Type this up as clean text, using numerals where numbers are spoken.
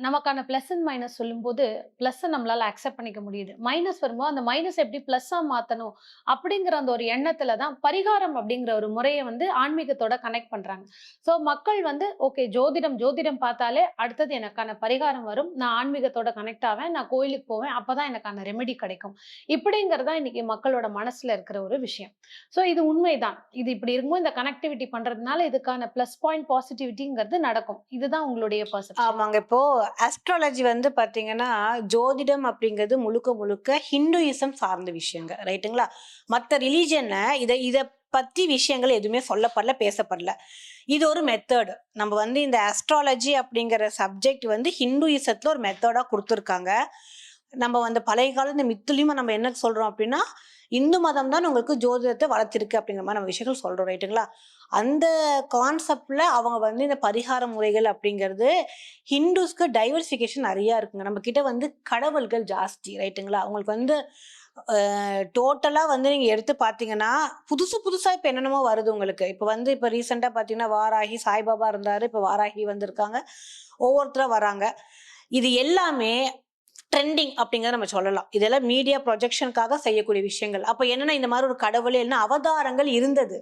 நமக்கான plus and minus சொல்லும்போது, பிளஸ்ஸ நம்மளால அக்செப்ட் பண்ணிக்க முடியுது. மைனஸ் வரும்போது, அந்த மைனஸ எப்படி பிளஸ்ஸா மாத்தணும்? அப்படிங்கிற அந்த ஒரு எண்ணத்துல தான் பரிகாரம் அப்படிங்கிற ஒரு முறைய வந்து ஆன்மீகத்தோட கனெக்ட் பண்றாங்க. ஸோ மக்கள் வந்து ஓகே ஜோதிடம் ஜோதிடம் பார்த்தாலே அடுத்தது எனக்கான பரிகாரம் வரும். நான் ஆன்மீகத்தோட கனெக்ட் ஆவேன். நான் கோயிலுக்கு போவேன். அப்பதான் எனக்கான ரெமெடி கிடைக்கும். இப்படிங்கிறது தான் இன்னைக்கு மக்களோட மனசுல இருக்கிற ஒரு விஷயம். ஸோ இது உண்மைதான். இது இப்படி இருக்கும்போது இந்த கனெக்டிவிட்டி பண்றதுனால இதுக்கான பிளஸ் பாயிண்ட் பாசிட்டிவிட்டிங்கிறது நடக்கும். இதுதான் உங்களுடைய பெர்செப்ஷன். ஆமாங்க. இப்போ அஸ்ட்ராலஜி வந்து பார்த்தீங்கன்னா, ஜோதிடம் அப்படிங்கிறது முழுக்க முழுக்க ஹிந்துயிசம் சார்ந்த விஷயங்க. ரைட்டுங்களா? மத்த ரிலிஜியன்ல இத இத பத்தி விஷயங்கள் எதுவுமே சொல்லப்படல, பேசப்படல. இது ஒரு மெத்தட். நம்ம வந்து இந்த அஸ்ட்ராலஜி அப்படிங்கிற சப்ஜெக்ட் வந்து ஹிந்துயிசத்துல ஒரு மெத்தடா குடுத்துருக்காங்க. நம்ம வந்து பழைய கால இந்த மித்துலயும் நம்ம என்ன சொல்றோம் அப்படின்னா, இந்து மதம் தான் உங்களுக்கு ஜோதிடத்த வளர்த்திருக்கு அப்படிங்கிற மாரி நம்ம விஷயங்கள் சொல்றோம். ரைட்டுங்களா? அந்த கான்செப்ட்ல அவங்க வந்து இந்த பரிகார முறைகள் அப்படிங்கிறது ஹிந்துஸ்க்கு டைவர்சிஃபிகேஷன் நெறைய இருக்குங்க. நம்ம கிட்ட வந்து கடவுள்கள் ஜாஸ்தி. ரைட்டுங்களா? உங்களுக்கு வந்து டோட்டலா வந்து நீங்க எடுத்து பார்த்தீங்கன்னா, புதுசு புதுசா இப்ப என்னென்னமோ வருது உங்களுக்கு. இப்ப ரீசென்ட்டா பார்த்தீங்கன்னா, வாராகி, சாய்பாபா இருந்தாரு. இப்ப வாராகி வந்திருக்காங்க. ஒவ்வொருத்தரா வராங்க. இது எல்லாமே ட்ரெண்டிங் அப்படிங்கிறத நம்ம சொல்லலாம். இதெல்லாம் மீடியா ப்ரொஜெக்ஷனுக்காக செய்யக்கூடிய விஷயங்கள். அப்ப என்னன்னா, இந்த மாரி ஒரு கடவுளே இல்லன்னா அவதாரங்கள் இருந்தது.